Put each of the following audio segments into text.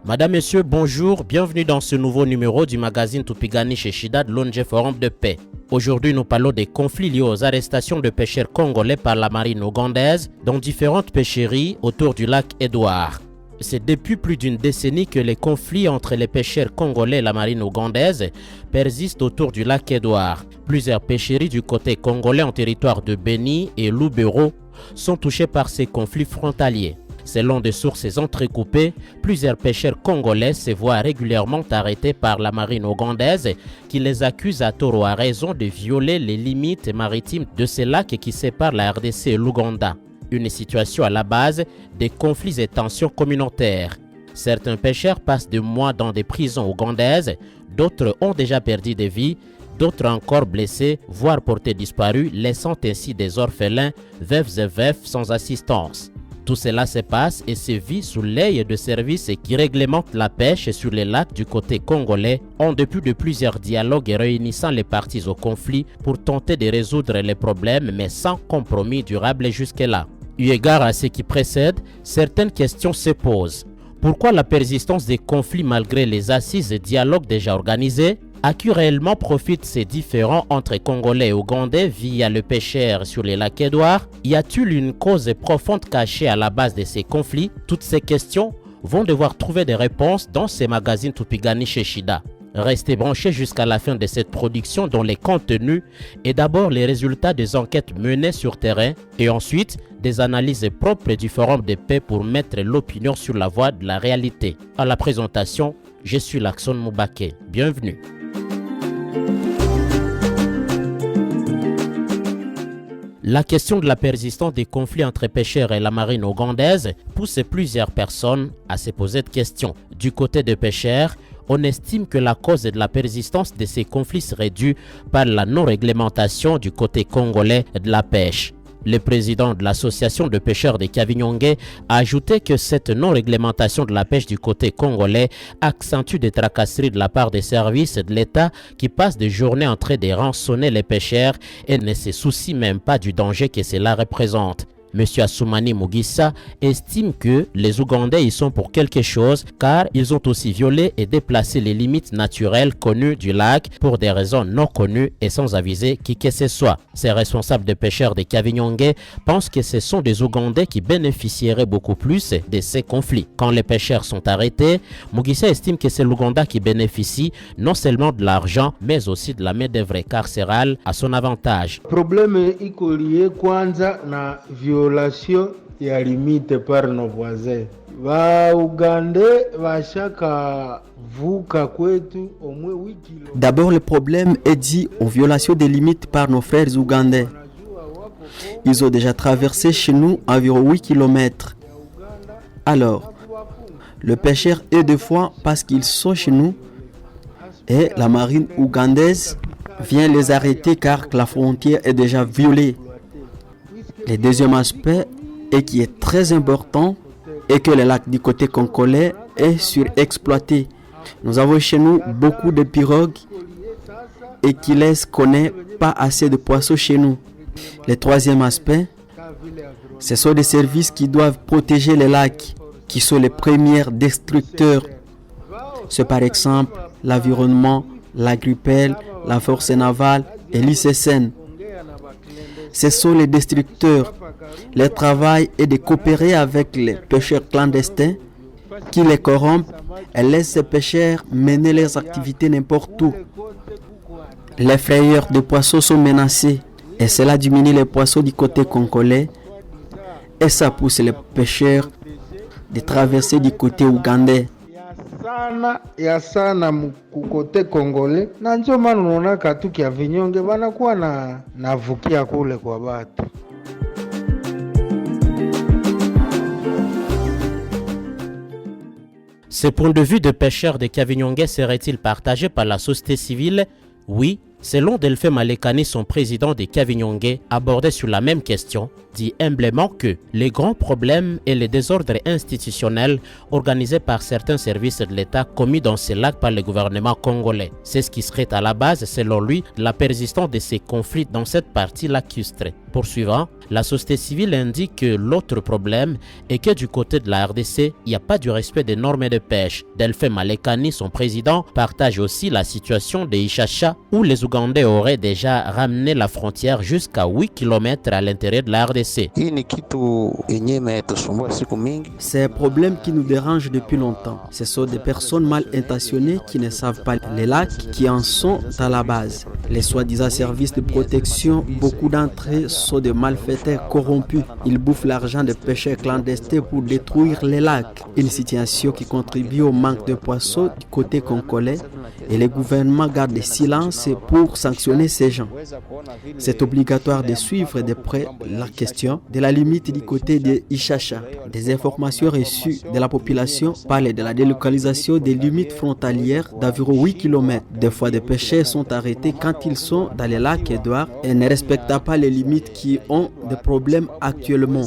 Madame, Messieurs, bonjour, bienvenue dans ce nouveau numéro du magazine Tupigani chez Shida de l'ONG Forum de Paix. Aujourd'hui, nous parlons des conflits liés aux arrestations de pêcheurs congolais par la marine ougandaise dans différentes pêcheries autour du lac Édouard. C'est depuis plus d'une décennie que les conflits entre les pêcheurs congolais et la marine ougandaise persistent autour du lac Édouard. Plusieurs pêcheries du côté congolais en territoire de Beni et Lubero sont touchées par ces conflits frontaliers. Selon des sources entrecoupées, plusieurs pêcheurs congolais se voient régulièrement arrêtés par la marine ougandaise qui les accuse à tort ou à raison de violer les limites maritimes de ces lacs qui séparent la RDC et l'Ouganda. Une situation à la base des conflits et tensions communautaires. Certains pêcheurs passent des mois dans des prisons ougandaises, d'autres ont déjà perdu des vies, d'autres encore blessés, voire portés disparus, laissant ainsi des orphelins, veuves et veufs sans assistance. Tout cela se passe et se vit sous l'œil de services qui réglementent la pêche sur les lacs du côté congolais en dépit de plusieurs dialogues réunissant les parties au conflit pour tenter de résoudre les problèmes mais sans compromis durable jusque-là. Eu égard à ce qui précède, certaines questions se posent. Pourquoi la persistance des conflits malgré les assises et dialogues déjà organisés? À qui réellement profitent ces différends entre Congolais et Ougandais via le pêcheur sur les lacs Édouard? Y a-t-il une cause profonde cachée à la base de ces conflits? Toutes ces questions vont devoir trouver des réponses dans ces magazines Tupigani chez Shida. Restez branchés jusqu'à la fin de cette production dont les contenus et d'abord les résultats des enquêtes menées sur terrain et ensuite des analyses propres du Forum de Paix pour mettre l'opinion sur la voie de la réalité. À la présentation, je suis Lakson Moubake. Bienvenue. La question de la persistance des conflits entre pêcheurs et la marine ougandaise pousse plusieurs personnes à se poser de questions. Du côté des pêcheurs, on estime que la cause de la persistance de ces conflits serait due par la non-réglementation du côté congolais de la pêche. Le président de l'association de pêcheurs de Kavinyonge a ajouté que cette non-réglementation de la pêche du côté congolais accentue des tracasseries de la part des services de l'État qui passent des journées en train de rançonner les pêcheurs et ne se soucient même pas du danger que cela représente. M. Assoumani Mugissa estime que les Ougandais y sont pour quelque chose car ils ont aussi violé et déplacé les limites naturelles connues du lac pour des raisons non connues et sans aviser qui que ce soit. Ces responsables de pêcheurs de Kavinyonge pensent que ce sont des Ougandais qui bénéficieraient beaucoup plus de ces conflits. Quand les pêcheurs sont arrêtés, Mugissa estime que c'est l'Ouganda qui bénéficie non seulement de l'argent mais aussi de la main-d'œuvre carcérale à son avantage. Problème iko lié kwanza na violation ya limite par nos voisins. Ugandais vashaka vuka kwetu au moins 8 km. D'abord, le problème est dû aux violations des limites par nos frères ougandais. Ils ont déjà traversé chez nous environ 8 km. Alors, le pêcheur est deux fois parce qu'ils sont chez nous et la marine ougandaise vient les arrêter car la frontière est déjà violée. Le deuxième aspect, et qui est très important, est que le lac du côté congolais est surexploité. Nous avons chez nous beaucoup de pirogues et qui laissent qu'on n'ait pas assez de poissons chez nous. Le troisième aspect, ce sont des services qui doivent protéger les lacs, qui sont les premiers destructeurs. C'est par exemple l'environnement, l'Agripel, la force navale et l'ICSN. Ce sont les destructeurs. Leur travail est de coopérer avec les pêcheurs clandestins qui les corrompent et laissent ces pêcheurs mener leurs activités n'importe où. Les frayeurs de poissons sont menacés et cela diminue les poissons du côté congolais et ça pousse les pêcheurs de traverser du côté ougandais. Ya sana kukote Kongole na ndio maana unaona katu kia vinyonge wanakuwa navukia kule kwa batu. Ce point de vue de pêcheurs de Kavinyonge serait-il partagé par la société civile? Oui, selon Delphin Malekani, son président de Kavinyonge, abordait sur la même question, dit humblement que les grands problèmes et les désordres institutionnels organisés par certains services de l'État commis dans ces lacs par le gouvernement congolais. C'est ce qui serait à la base, selon lui, de la persistance de ces conflits dans cette partie lacustre. Poursuivant, la société civile indique que l'autre problème est que du côté de la RDC, il n'y a pas du respect des normes de pêche. Delphin Malekani, son président, partage aussi la situation de Ishasha où les Ougandais auraient déjà ramené la frontière jusqu'à 8 km à l'intérieur de la RDC. C'est un problème qui nous dérange depuis longtemps. Ce sont des personnes mal intentionnées qui ne savent pas les lacs qui en sont à la base. Les soi-disant services de protection, beaucoup d'entre eux sont des malfaiteurs corrompus. Ils bouffent l'argent des pêcheurs clandestins pour détruire les lacs. Une situation qui contribue au manque de poissons du côté congolais et le gouvernement garde le silence pour sanctionner ces gens. C'est obligatoire de suivre de près la question de la limite du côté de Ishasha. Des informations reçues de la population parlent de la délocalisation des limites frontalières d'environ 8 km. Des fois, des pêcheurs sont arrêtés quand ils sont dans les lacs Edouard et ne respectent pas les limites qui ont des problèmes actuellement.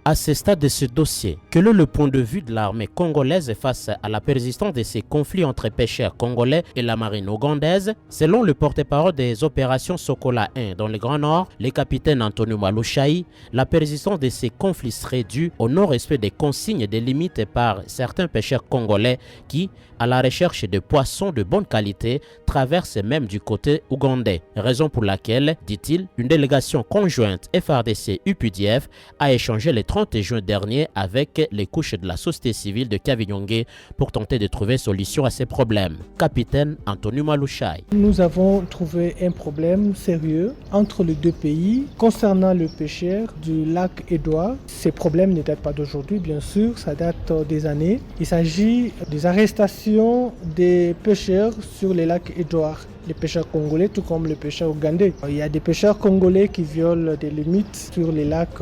À ce stade de ce dossier, quel est le point de vue de l'armée congolaise face à la persistance de ces conflits entre pêcheurs congolais et la marine ougandaise? Selon le porte-parole des opérations Sokola 1 dans le Grand Nord, le capitaine Antonio Malushai, la persistance de ces conflits serait due au non-respect des consignes des limites par certains pêcheurs congolais qui, à la recherche de poissons de bonne qualité, traversent même du côté ougandais. Raison pour laquelle, dit-il, une délégation conjointe FRDC-UPDF a échangé le 30 juin dernier avec les couches de la société civile de Kavinyonge pour tenter de trouver solution à ces problèmes. Capitaine Antonio Malushai. Nous avons trouvé un problème sérieux entre les deux pays concernant le pêcheur du lac Édouard. Ces problèmes ne datent pas d'aujourd'hui, bien sûr, ça date des années. Il s'agit des arrestations des pêcheurs sur les lacs Édouard. Les pêcheurs congolais, tout comme les pêcheurs ougandais. Il y a des pêcheurs congolais qui violent des limites sur les lacs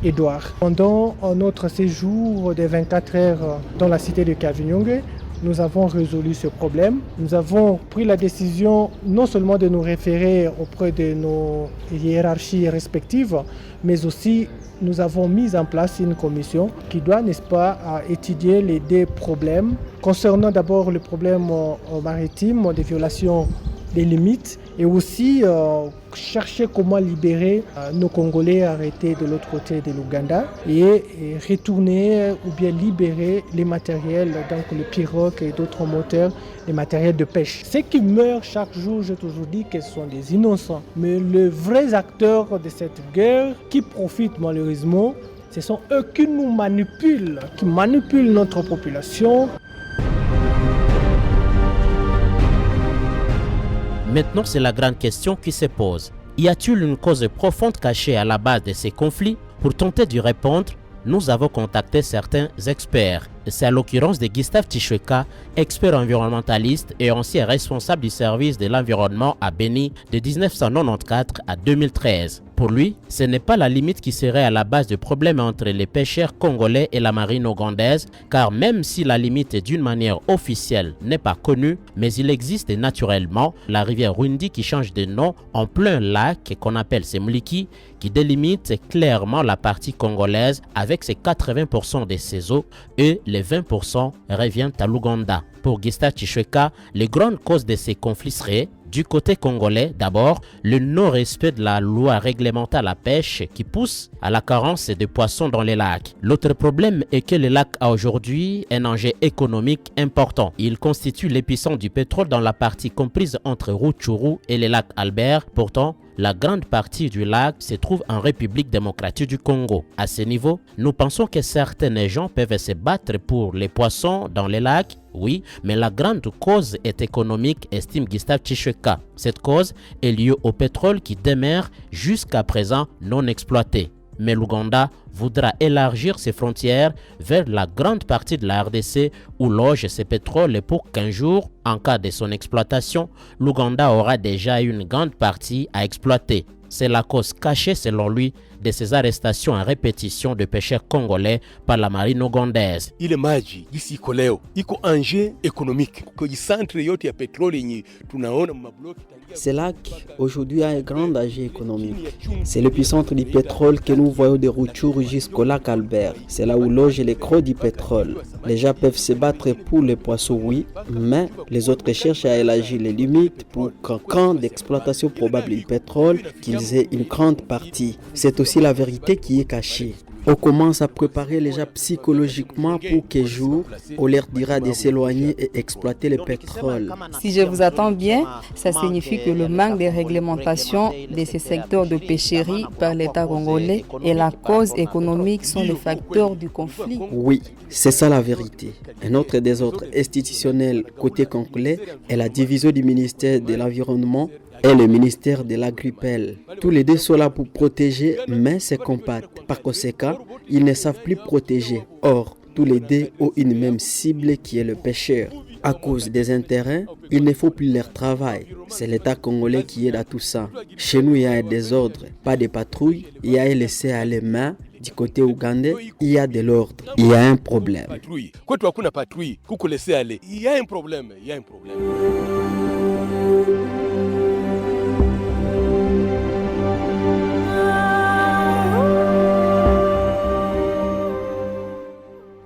Édouard. Pendant notre séjour de 24 heures dans la cité de Kavinyonge, nous avons résolu ce problème. Nous avons pris la décision non seulement de nous référer auprès de nos hiérarchies respectives, mais aussi nous avons mis en place une commission qui doit, n'est-ce pas, étudier les deux problèmes. Concernant d'abord le problème maritime des violations des limites et aussi chercher comment libérer nos Congolais arrêtés de l'autre côté de l'Ouganda et retourner ou bien libérer les matériels, donc les pirogues et d'autres moteurs, les matériels de pêche. Ceux qui meurent chaque jour, j'ai toujours dit que ce sont des innocents. Mais les vrais acteurs de cette guerre qui profitent malheureusement, ce sont eux qui nous manipulent, qui manipulent notre population. Maintenant, c'est la grande question qui se pose. Y a-t-il une cause profonde cachée à la base de ces conflits? Pour tenter d'y répondre, nous avons contacté certains experts. C'est à l'occurrence de Gustave Tishweka, expert environnementaliste et ancien responsable du service de l'environnement à Beni de 1994 à 2013. Pour lui, ce n'est pas la limite qui serait à la base du problème entre les pêcheurs congolais et la marine ougandaise, car même si la limite d'une manière officielle n'est pas connue, mais il existe naturellement la rivière Rundi qui change de nom en plein lac qu'on appelle Semliki, qui délimite clairement la partie congolaise avec ses 80% de ses eaux et les 20% reviennent à l'Ouganda. Pour Gustave Tishweka, les grandes causes de ces conflits seraient du côté congolais, d'abord, le non-respect de la loi réglementant la pêche qui pousse à la carence de poissons dans les lacs. L'autre problème est que le lac a aujourd'hui un enjeu économique important. Il constitue l'épicentre du pétrole dans la partie comprise entre Rutshuru et le lac Albert. Pourtant, la grande partie du lac se trouve en République démocratique du Congo. À ce niveau, nous pensons que certains gens peuvent se battre pour les poissons dans les lacs, oui, mais la grande cause est économique, estime Gustave Tishweka. Cette cause est liée au pétrole qui demeure jusqu'à présent non exploité. Mais l'Ouganda voudra élargir ses frontières vers la grande partie de la RDC où loge ses pétroles pour qu'un jour, en cas de son exploitation, l'Ouganda aura déjà une grande partie à exploiter. C'est la cause cachée, selon lui, de ces arrestations en répétition de pêcheurs congolais par la marine ougandaise. Ile maji gisi iko leo iko enjeu économique kwa centre yote ya petroli yenye tunaona mabloki. Ce lac aujourd'hui a un grand danger économique. C'est l'épicentre du pétrole que nous voyons de Rutshuru jusqu'au lac Albert. C'est là où logent les creux du pétrole. Les gens peuvent se battre pour les poissons, oui, mais les autres cherchent à élargir les limites pour qu'en camp d'exploitation probable du pétrole, qu'ils aient une grande partie. C'est aussi la vérité qui est cachée. On commence à préparer les gens psychologiquement pour qu'un jour, on leur dira de s'éloigner et exploiter le pétrole. Si je vous attends bien, ça signifie que le manque de réglementation de ces secteurs de pêcherie par l'État congolais et la cause économique sont les facteurs du conflit. Oui, c'est ça la vérité. Un autre désordre institutionnel côté congolais est la division du ministère de l'Environnement et le ministère de l'Agripel. Tous les deux sont là pour protéger, mais se combattent. Par conséquent, ils ne savent plus protéger. Or, tous les deux ont une même cible qui est le pêcheur. À cause des intérêts, il ne faut plus leur travail. C'est l'État congolais qui aide à tout ça. Chez nous, il y a un désordre, pas de patrouille, il y a un laisser-aller main. Du côté ougandais, il y a de l'ordre. Il y a un problème. Kwetu hakuna patrouille, kuko laisser-aller. Il y a un problème, il y a un problème.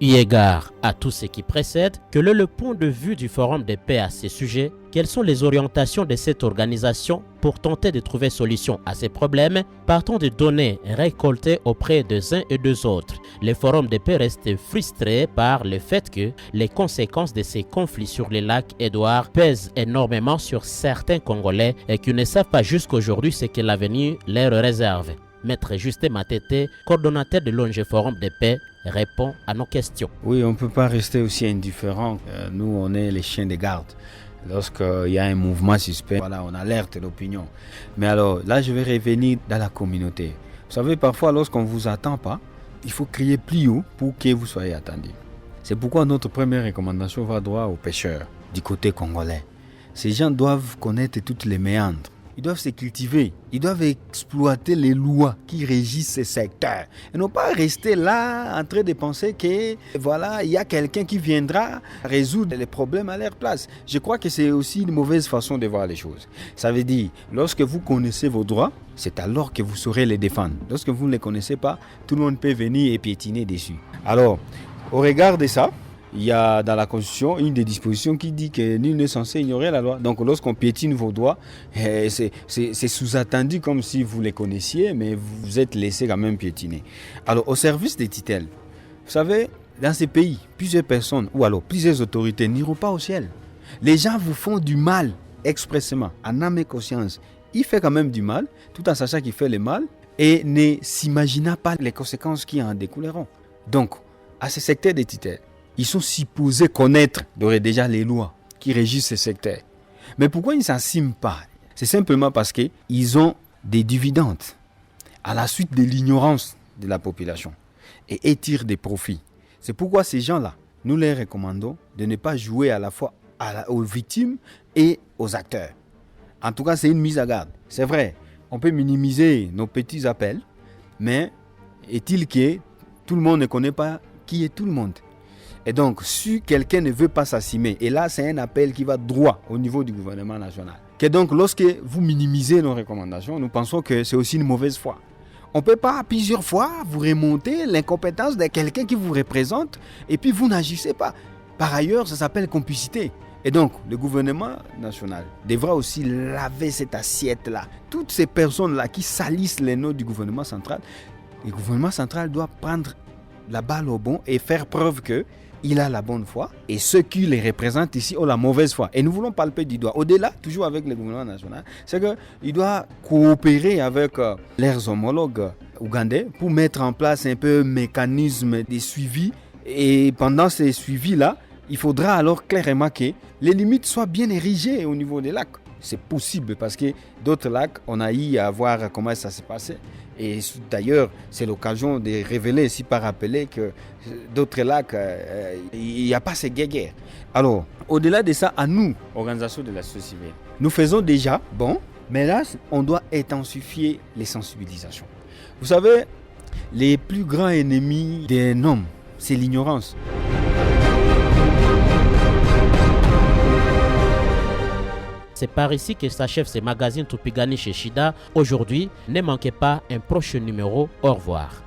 Eu égard à tout ce qui précède, quel est le point de vue du Forum de paix à ces sujets? Quelles sont les orientations de cette organisation pour tenter de trouver solution à ces problèmes, partant de données récoltées auprès des uns et des autres? Le Forum de paix reste frustré par le fait que les conséquences de ces conflits sur le lac Édouard pèsent énormément sur certains Congolais et qui ne savent pas jusqu'aujourd'hui ce que l'avenir leur réserve. Maître Justin Matete, coordonnateur de l'ONG Forum de paix, répond à nos questions. Oui, on ne peut pas rester aussi indifférent. Nous, on est les chiens de garde. Lorsqu'il y a un mouvement suspect, voilà, on alerte l'opinion. Mais alors, là, je vais revenir dans la communauté. Vous savez, parfois, lorsqu'on ne vous attend pas, il faut crier plus haut pour que vous soyez attendu. C'est pourquoi notre première recommandation va droit aux pêcheurs du côté congolais. Ces gens doivent connaître toutes les méandres. Ils doivent se cultiver, ils doivent exploiter les lois qui régissent ces secteurs. Et non pas rester là en train de penser que voilà, il y a quelqu'un qui viendra résoudre les problèmes à leur place. Je crois que c'est aussi une mauvaise façon de voir les choses. Ça veut dire, lorsque vous connaissez vos droits, c'est alors que vous saurez les défendre. Lorsque vous ne les connaissez pas, tout le monde peut venir et piétiner dessus. Alors, au regard de ça, il y a dans la Constitution une des dispositions qui dit que nul n'est censé ignorer la loi. Donc lorsqu'on piétine vos droits, c'est sous-attendu comme si vous les connaissiez, mais vous êtes laissé quand même piétiner. Alors au service des tutelles, vous savez, dans ces pays, plusieurs personnes ou alors plusieurs autorités n'iront pas au ciel. Les gens vous font du mal expressément, en âme et conscience. Il fait quand même du mal, tout en sachant qu'il fait le mal et ne s'imaginant pas les conséquences qui en découleront. Donc, à ce secteur des tutelles, ils sont supposés connaître déjà les lois qui régissent ce secteur. Mais pourquoi ils ne s'assument pas? C'est simplement parce qu'ils ont des dividendes à la suite de l'ignorance de la population et étirent des profits. C'est pourquoi ces gens-là, nous les recommandons de ne pas jouer à la fois aux victimes et aux acteurs. En tout cas, c'est une mise à garde. C'est vrai, on peut minimiser nos petits appels, mais est-il que tout le monde ne connaît pas qui est tout le monde? Et donc, si quelqu'un ne veut pas s'assumer, et là, c'est un appel qui va droit au niveau du gouvernement national. Que donc, lorsque vous minimisez nos recommandations, nous pensons que c'est aussi une mauvaise foi. On ne peut pas plusieurs fois vous remonter l'incompétence de quelqu'un qui vous représente, et puis vous n'agissez pas. Par ailleurs, ça s'appelle complicité. Et donc, le gouvernement national devra aussi laver cette assiette-là. Toutes ces personnes-là qui salissent les noms du gouvernement central, le gouvernement central doit prendre la balle au bon et faire preuve qu'il a la bonne foi et ceux qui les représentent ici ont la mauvaise foi. Et nous voulons palper du doigt. Au-delà, toujours avec le gouvernement national, c'est qu'il doit coopérer avec leurs homologues ougandais pour mettre en place un peu un mécanisme de suivi. Et pendant ces suivis-là, il faudra alors clairement que les limites soient bien érigées au niveau des lacs. C'est possible parce que d'autres lacs, on a eu à voir comment ça s'est passé. Et d'ailleurs, c'est l'occasion de révéler ici par rappeler que d'autres lacs, il n'y a pas ces guerres. Alors, au-delà de ça, à nous, organisations de la société civile, nous faisons déjà, bon, mais là, on doit intensifier les sensibilisations. Vous savez, les plus grands ennemis d'un homme, c'est l'ignorance. C'est par ici que s'achève ce magazine Tupigani chez Shida. Aujourd'hui, ne manquez pas un prochain numéro. Au revoir.